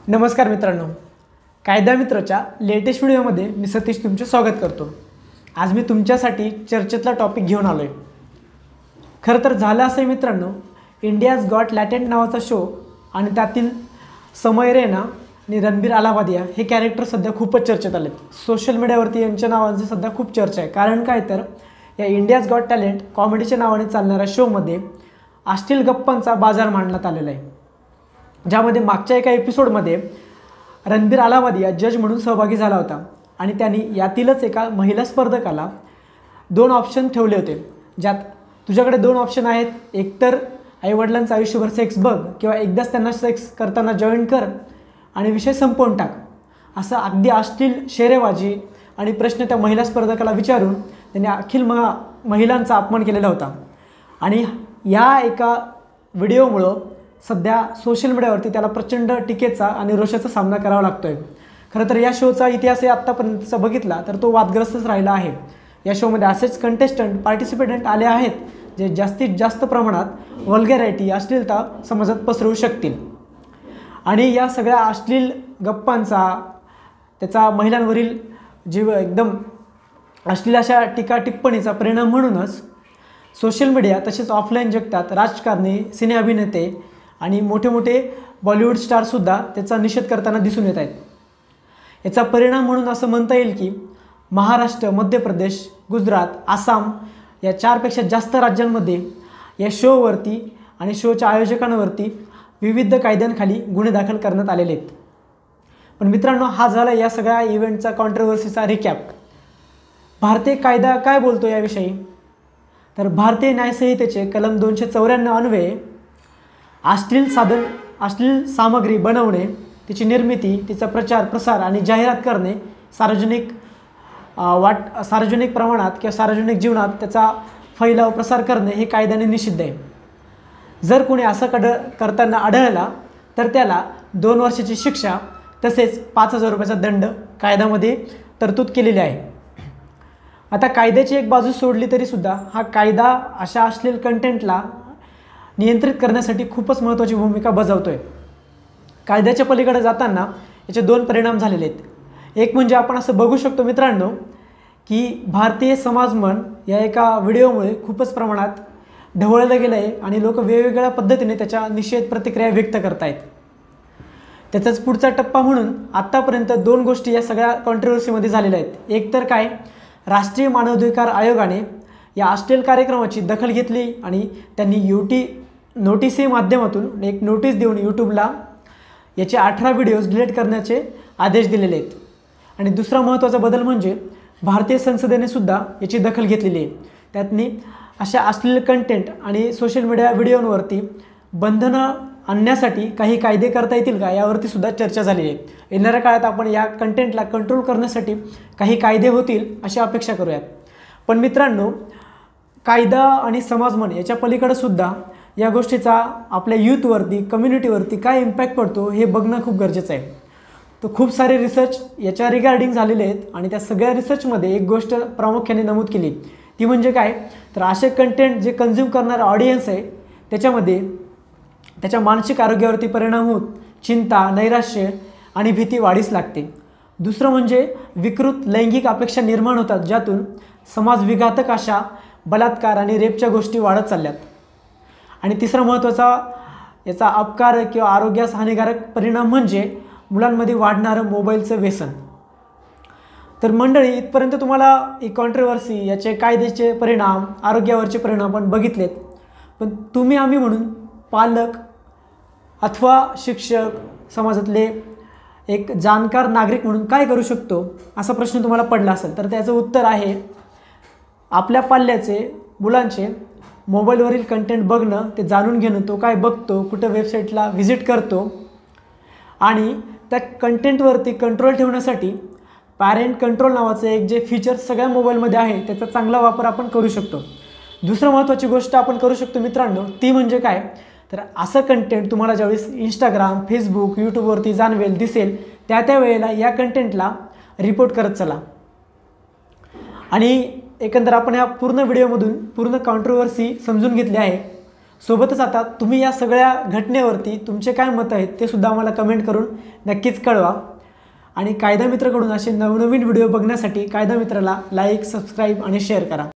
नमस्कार मित्रांनो, कायदा मित्रच्या लेटेस्ट व्हिडिओमध्ये मी सतीश तुमचे स्वागत करतो। आज मी तुमच्यासाठी चर्चेतला टॉपिक घेऊन आलो आहे। खरं तर झालं असं मित्रांनो, इंडियाज गॉट टॅलेंट नावाचा शो आणि त्यातील समय रैना आणि रणबीर अलाहाबादिया हे कॅरेक्टर सध्या खूपच चर्चेत आलेत। सोशल मीडियावरती यांच्या नावांची सध्या खूप चर्चा आहे। कारण काय तर या इंडियाज गॉट टॅलेंट कॉमेडीच्या नावाने चालणाऱ्या शोमध्ये अश्लील गप्पांचा बाजार मांडण्यात आलेला आहे, ज्यामध्ये मागच्या एका एपिसोडमध्ये रणबीर अलाहाबादिया जज म्हणून सहभागी झाला होता आणि त्यांनी यातीलच एका महिला स्पर्धकाला दोन ऑप्शन ठेवले होते, ज्यात तुझ्याकडे दोन ऑप्शन आहेत, एकतर आईवडिलांचं आयुष्यभर सेक्स बघ किंवा एकदाच त्यांना सेक्स करताना जॉईन कर आणि विषय संपवून टाक। असं अगदी अश्लील शेरेबाजी आणि प्रश्न त्या महिला स्पर्धकाला विचारून त्यांनी अखिल महिलांचा अपमान केलेला होता। आणि या एका व्हिडिओमुळं सध्या सोशल मीडियावरती त्याला प्रचंड टीकेचा आणि रोषाचा सामना करावा लागतोय। खरं तर या शोचा इतिहास आत्तापर्यंतचा बघितला तर तो वादग्रस्तच राहिला आहे। या शोमध्ये असेच कंटेस्टंट पार्टिसिपेटंट आले आहेत जे जास्तीत जास्त प्रमाणात वल्गॅरिटी अश्लीलता समाजात पसरवू शकतील आणि या सगळ्या अश्लील गप्पांचा त्याचा महिलांवरील जीव एकदम अश्लील अशा टीका टिप्पणीचा परिणाम म्हणूनच सोशल मीडिया तसेच ऑफलाईन जगतात राजकारणी, सिने अभिनेते आणि मोठे मोठे बॉलिवूड स्टारसुद्धा त्याचा निषेध करताना दिसून येत आहेत। याचा परिणाम म्हणून असं म्हणता येईल की महाराष्ट्र, मध्य प्रदेश, गुजरात, आसाम या 4पेक्षा जास्त राज्यांमध्ये या शोवरती आणि शोच्या आयोजकांवरती विविध कायद्यांखाली गुन्हे दाखल करण्यात आलेले आहेत। पण मित्रांनो, हा झाला या सगळ्या इव्हेंटचा कॉन्ट्रोवर्सीचा रिकॅप। भारतीय कायदा काय बोलतो याविषयी? तर भारतीय न्यायसंहितेचे कलम 294 अन्वये अश्लील सामग्री बनवणे, तिची निर्मिती, तिचा प्रचार, प्रसार आणि जाहिरात करणे सार्वजनिक प्रमाणात किंवा सार्वजनिक जीवनात त्याचा फैलाव प्रसार करणे हे कायद्याने निषिद्ध आहे। जर कोणी असं करताना आढळला तर त्याला 2 वर्षाची शिक्षा तसेच 5,000 रुपयाचा दंड कायद्यामध्ये तरतूद केलेली आहे। आता कायद्याची एक बाजू सोडली तरीसुद्धा हा कायदा अशा अश्लील कंटेंटला नियंत्रित करण्यासाठी खूपच महत्त्वाची भूमिका बजावतो आहे। कायद्याच्या पलीकडे जाताना याचे 2 परिणाम झालेले आहेत। एक म्हणजे आपण असं बघू शकतो मित्रांनो की भारतीय समाजमन या एका व्हिडिओमुळे खूपच प्रमाणात ढवळलं गेलं आहे आणि लोक वेगवेगळ्या पद्धतीने त्याच्या निषेध प्रतिक्रिया व्यक्त करत आहेत। त्याचाच पुढचा टप्पा म्हणून आत्तापर्यंत 2 गोष्टी या सगळ्या कॉन्ट्रोवर्सीमध्ये झालेल्या आहेत। एक तर काय, राष्ट्रीय मानवाधिकार आयोगाने या अश्लील कार्यक्रमाची दखल घेतली आणि त्यांनी नोटीसी माध्यमातून एक नोटीस देऊन यूट्यूबला याचे 18 व्हिडिओज डिलीट करण्याचे आदेश दिलेले आहेत। आणि दुसरा महत्त्वाचा बदल म्हणजे भारतीय संसदेने सुद्धा याची दखल घेतलेली आहे। त्यातनी अशा अश्लील कंटेंट आणि सोशल मीडिया व्हिडिओवरती बंधनं आणण्यासाठी काही कायदे करता येतील का यावरती सुद्धा चर्चा झाली आहे। येणाऱ्या काळात आपण या कंटेंटला कंट्रोल करण्यासाठी काही कायदे होतील अशी अपेक्षा करूयात। पण मित्रांनो, कायदा आणि समाजमन याच्या पलीकडे सुद्धा या गोष्टीचा आपल्या यूथवरती, कम्युनिटीवरती काय इम्पॅक्ट पडतो हे बघणं खूप गरजेचं आहे। तर खूप सारे रिसर्च याच्या रिगार्डिंग झालेले आहेत आणि त्या सगळ्या रिसर्चमध्ये एक गोष्ट प्रामुख्याने नमूद केली, ती म्हणजे काय तर असे कंटेंट जे कन्झ्युम करणारा ऑडियन्स आहे त्याच्यामध्ये त्याच्या मानसिक आरोग्यावरती परिणाम होत चिंता, नैराश्य आणि भीती वाढीस लागते। दुसरं म्हणजे विकृत लैंगिक अपेक्षा निर्माण होतात, ज्यातून समाजविघातक अशा बलात्कार आणि रेपच्या गोष्टी वाढत चालल्यात। आणि तिसरा महत्त्वाचा याचा अपकार किंवा आरोग्यास हानिकारक परिणाम म्हणजे मुलांमध्ये वाढणारं मोबाईलचं व्यसन। तर मंडळी, इथपर्यंत तुम्हाला ही कॉन्ट्रोवर्सी, याचे कायद्याचे परिणाम, आरोग्यावरचे परिणाम आपण बघितलेत। पण तुम्ही आम्ही म्हणून पालक अथवा शिक्षक, समाजातले एक जाणकार नागरिक म्हणून काय करू शकतो असा प्रश्न तुम्हाला पडला असेल तर त्याचं उत्तर आहे आपल्या पाल्याचे, मुलांचे मोबाईलवरील कंटेंट बघणं, ते जाणून घेणं, तो काय बघतो, कुठं वेबसाईटला व्हिजिट करतो आणि त्या कंटेंटवरती कंट्रोल ठेवण्यासाठी पॅरेंट कंट्रोल नावाचं एक जे फीचर सगळ्या मोबाईलमध्ये आहे त्याचा चांगला वापर आपण करू शकतो। दुसरं महत्त्वाची गोष्ट आपण करू शकतो मित्रांनो, ती म्हणजे काय तर असं कंटेंट तुम्हाला ज्यावेळेस इंस्टाग्राम, फेसबुक, यूट्यूबवरती जाणवेल, दिसेल त्या वेळेला या कंटेंटला रिपोर्ट करत चला। आणि एकंदर आपण ह्या पूर्ण व्हिडिओमधून पूर्ण कॉन्ट्रोवर्सी समजून घेतली आहे। सोबतच आता तुम्ही या सगळ्या घटनेवरती तुमचे काय मत आहेत ते सुद्धा आम्हाला कमेंट करून नक्कीच कळवा. आणि कायदा मित्रकडून असे नवनवीन व्हिडिओ बघण्यासाठी कायदा मित्राला लाईक, सबस्क्राईब आणि शेअर करा.